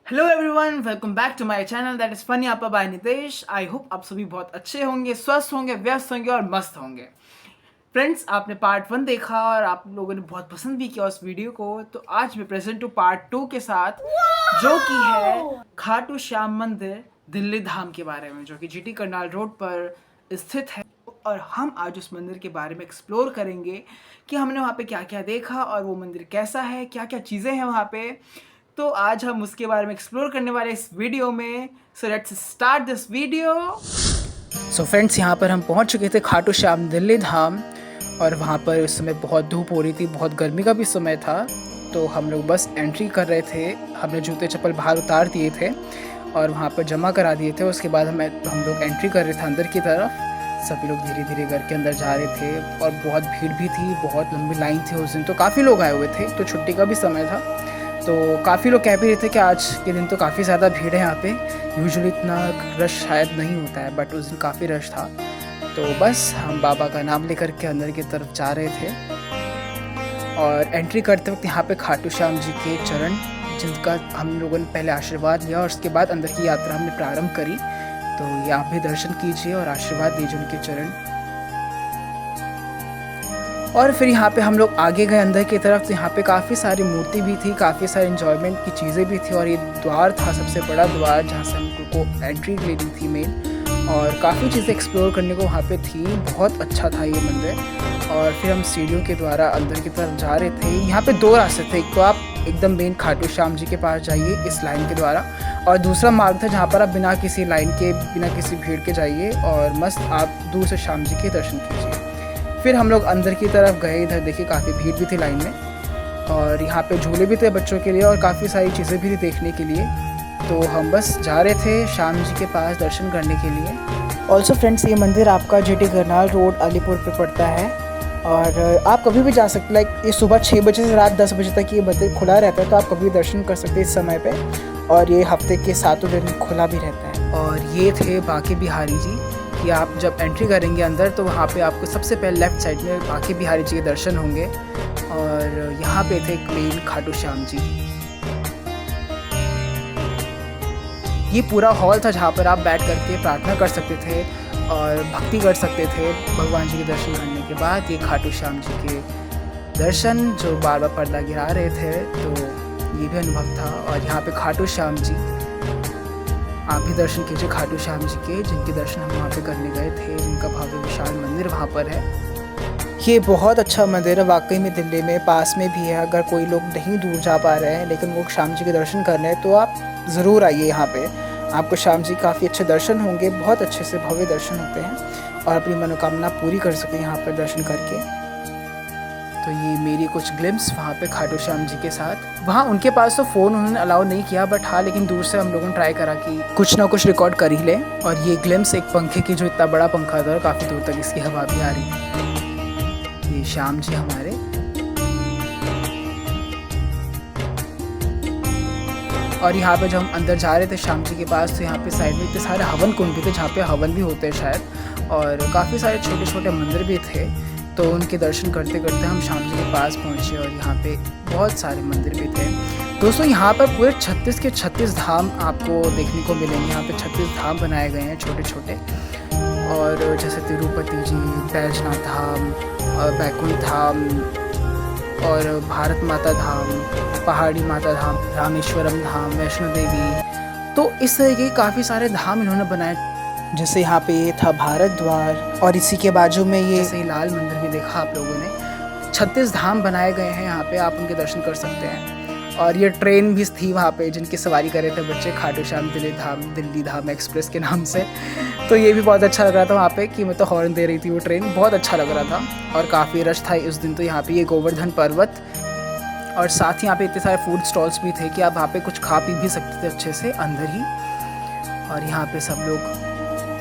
Hello everyone, welcome back to my channel that is funny Apa by Nitesh. I hope आप सभी बहुत अच्छे होंगे, स्वस्थ होंगे, व्यस्त होंगे और मस्त होंगे। फ्रेंड्स, आपने पार्ट 1 देखा और आप लोगों ने बहुत पसंद भी किया उस वीडियो को। तो आज मैं प्रेजेंट हूँ पार्ट 2 के साथ, जो कि है खाटू श्याम मंदिर दिल्ली धाम के बारे में, जो कि जीटी करनाल रोड पर स्थित है। और हम आज उस मंदिर के बारे में एक्सप्लोर करेंगे कि हमने वहाँ पे क्या क्या देखा और वो मंदिर कैसा है, क्या क्या चीज़ें हैं वहाँ पे। तो आज हम उसके बारे में एक्सप्लोर करने वाले इस वीडियो में। So let's start this video. So friends, यहाँ पर हम पहुँच चुके थे खाटू श्याम दिल्ली धाम, और वहाँ पर उस समय बहुत धूप हो रही थी, बहुत गर्मी का भी समय था। तो हम लोग बस एंट्री कर रहे थे, हमने जूते चप्पल बाहर उतार दिए थे और वहाँ पर जमा करा दिए थे। उसके बाद हम लोग एंट्री कर रहे थे अंदर की तरफ। सभी लोग धीरे धीरे घर के अंदर जा रहे थे और बहुत भीड़ भी थी, बहुत लंबी लाइन थी उस दिन। तो काफ़ी लोग आए हुए थे, तो छुट्टी का भी समय था, तो काफ़ी लोग कह भी रहे थे कि आज के दिन तो काफ़ी ज़्यादा भीड़ है यहाँ पे। यूजुअली इतना रश शायद नहीं होता है, बट उस दिन काफ़ी रश था। तो बस हम बाबा का नाम लेकर के अंदर की तरफ जा रहे थे, और एंट्री करते वक्त यहाँ पे खाटू श्याम जी के चरण, जिनका हम लोगों ने पहले आशीर्वाद लिया और उसके बाद अंदर की यात्रा हमने प्रारंभ करी। तो ये आप भी दर्शन कीजिए और आशीर्वाद दीजिए उनके चरण। और फिर यहाँ पे हम लोग आगे गए अंदर की तरफ। तो यहाँ पे काफ़ी सारी मूर्ति भी थी, काफ़ी सारी इंजॉयमेंट की चीज़ें भी थी, और ये द्वार था सबसे बड़ा द्वार जहाँ से हमको एंट्री लेनी थी मेन। और काफ़ी चीज़ें एक्सप्लोर करने को वहाँ पे थी, बहुत अच्छा था ये मंदिर। और फिर हम सीढ़ियों के द्वारा अंदर की तरफ जा रहे थे। यहाँ पे दो रास्ते थे, एक तो आप एकदम मेन खाटू श्याम जी के पास जाइए इस लाइन के द्वारा, और दूसरा मार्ग था जहाँ पर आप बिना किसी लाइन के, बिना किसी भीड़ के जाइए और मस्त आप दूर से श्याम जी के दर्शन कीजिए। फिर हम लोग अंदर की तरफ गए। इधर देखिए काफ़ी भीड़ भी थी लाइन में, और यहाँ पे झूले भी थे बच्चों के लिए और काफ़ी सारी चीज़ें भी थी देखने के लिए। तो हम बस जा रहे थे श्याम जी के पास दर्शन करने के लिए। ऑल्सो फ्रेंड्स, ये मंदिर आपका जीटी करनाल रोड अलीपुर पे पड़ता है, और आप कभी भी जा सकते। लाइक ये सुबह 6 बजे से रात 10 बजे तक ये मंदिर खुला रहता है, तो आप कभी दर्शन कर सकते हैं इस समय पे। और ये हफ्ते के 7 दिन खुला भी रहता है। और ये थे बांके बिहारी जी, कि आप जब एंट्री करेंगे अंदर तो वहाँ पे आपको सबसे पहले लेफ़्ट साइड में बांके बिहारी जी के दर्शन होंगे। और यहाँ पे थे मेन खाटू श्याम जी। ये पूरा हॉल था जहाँ पर आप बैठ करके प्रार्थना कर सकते थे और भक्ति कर सकते थे भगवान जी के दर्शन करने के बाद। ये खाटू श्याम जी के दर्शन जो बार बार पर्दा गिरा रहे थे, तो ये भी अनुभव था। और यहाँ पे खाटू श्याम जी, आप भी दर्शन कीजिए खाटू श्याम जी के, जिनके दर्शन हम वहाँ पे करने गए थे, जिनका भव्य विशाल मंदिर वहाँ पर है। ये बहुत अच्छा मंदिर है वाकई में, दिल्ली में पास में भी है। अगर कोई लोग नहीं दूर जा पा रहे हैं लेकिन वो श्याम जी के दर्शन करने हैं, तो आप ज़रूर आइए यहाँ पे। आपको श्याम जी काफ़ी अच्छे दर्शन होंगे, बहुत अच्छे से भव्य दर्शन होते हैं, और अपनी मनोकामना पूरी कर सकते हैं यहाँ पर दर्शन करके। तो ये मेरी कुछ ग्लिम्स वहाँ पे खाटू श्याम जी के साथ। वहाँ उनके पास तो फ़ोन उन्होंने अलाउ नहीं किया, बट हाँ, लेकिन दूर से हम लोगों ने ट्राई करा कि कुछ ना कुछ रिकॉर्ड कर ही लें। और ये ग्लिम्स एक पंखे की, जो इतना बड़ा पंखा था, काफ़ी दूर तक इसकी हवा भी आ रही थी। ये श्याम जी हमारे। और यहाँ पे जब हम अंदर जा रहे थे श्याम जी के पास, तो यहाँ पे साइड में इतने सारे हवन कुंड भी थे जहाँ पे हवन भी होते हैं शायद, और काफ़ी सारे छोटे छोटे मंदिर भी थे। तो उनके दर्शन करते करते हम श्याम जी के पास पहुँचे, और यहाँ पे बहुत सारे मंदिर भी थे। दोस्तों, यहाँ पर पूरे 36 के 36 धाम आपको देखने को मिलेंगे। यहाँ पे 36 धाम बनाए गए हैं छोटे छोटे, और जैसे तिरुपति जी, बैजनाथ धाम, बैकुंठ धाम, और भारत माता धाम, पहाड़ी माता धाम, रामेश्वरम धाम, वैष्णो देवी। तो इस तरह के काफ़ी सारे धाम इन्होंने बनाए। जैसे यहाँ पे ये था भारत द्वार, और इसी के बाजू में ये जैसे लाल मंदिर भी देखा आप लोगों ने। 36 धाम बनाए गए हैं यहाँ पे, आप उनके दर्शन कर सकते हैं। और ये ट्रेन भी थी वहाँ पे, जिनकी सवारी कर रहे थे बच्चे, खाटू श्याम दिल्ली धाम एक्सप्रेस के नाम से। तो ये भी बहुत अच्छा लग रहा था वहाँ पे, कि मैं तो हॉर्न दे रही थी वो ट्रेन, बहुत अच्छा लग रहा था। और काफ़ी रश था उस दिन। तो यहाँ पे ये गोवर्धन पर्वत, और साथ ही यहाँ पे इतने सारे फूड स्टॉल्स भी थे कि आप वहाँ पे कुछ खा पी भी सकते थे अच्छे से अंदर ही। और यहाँ पे सब लोग,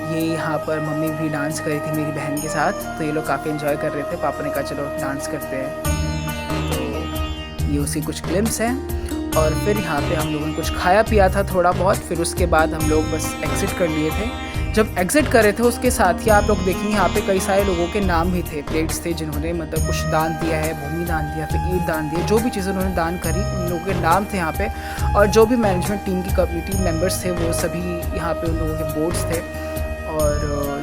ये यहाँ पर मम्मी भी डांस कर रही थी मेरी बहन के साथ, तो ये लोग काफ़ी एंजॉय कर रहे थे। पापा ने कहा चलो डांस करते हैं। तो ये उसी कुछ ग्लिम्स हैं। और फिर यहाँ पे हम लोगों ने कुछ खाया पिया था थोड़ा बहुत। फिर उसके बाद हम लोग बस एग्ज़िट कर लिए थे, जब एग्जिट कर रहे थे उसके साथ ही आप लोग देखेंगे यहाँ पे कई सारे लोगों के नाम भी थे, प्लेट्स थे जिन्होंने मतलब कुछ दान दिया है, भूमि दान दिया, फिर ईंट दान दिया, जो भी चीज़ें उन्होंने दान करी उन लोगों के नाम थे यहाँ पे। और जो भी मैनेजमेंट टीम की कम्युनिटी मेंबर्स थे वो सभी यहाँ पे उन लोगों के बोर्ड्स थे। और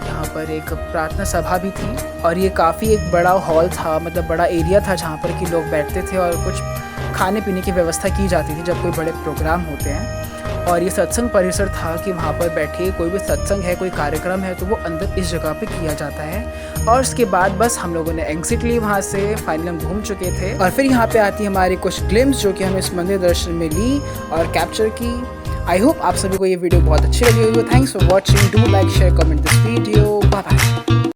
यहाँ पर एक प्रार्थना सभा भी थी और ये काफ़ी एक बड़ा हॉल था, मतलब बड़ा एरिया था जहाँ पर कि लोग बैठते थे और कुछ खाने पीने की व्यवस्था की जाती थी जब कोई बड़े प्रोग्राम होते हैं। और ये सत्संग परिसर था कि वहाँ पर बैठे कोई भी सत्संग है, कोई कार्यक्रम है तो वो अंदर इस जगह पे किया जाता है। और उसके बाद बस हम लोगों ने एग्जिट ली वहाँ से, फाइनली हम घूम चुके थे। और फिर यहाँ पे आती हमारी कुछ ग्लिम्स जो कि हमें इस मंदिर दर्शन में ली और कैप्चर की। आई होप आप सभी को ये वीडियो बहुत अच्छी लगी होगी। Thanks for watching, do like share comment this video, bye bye.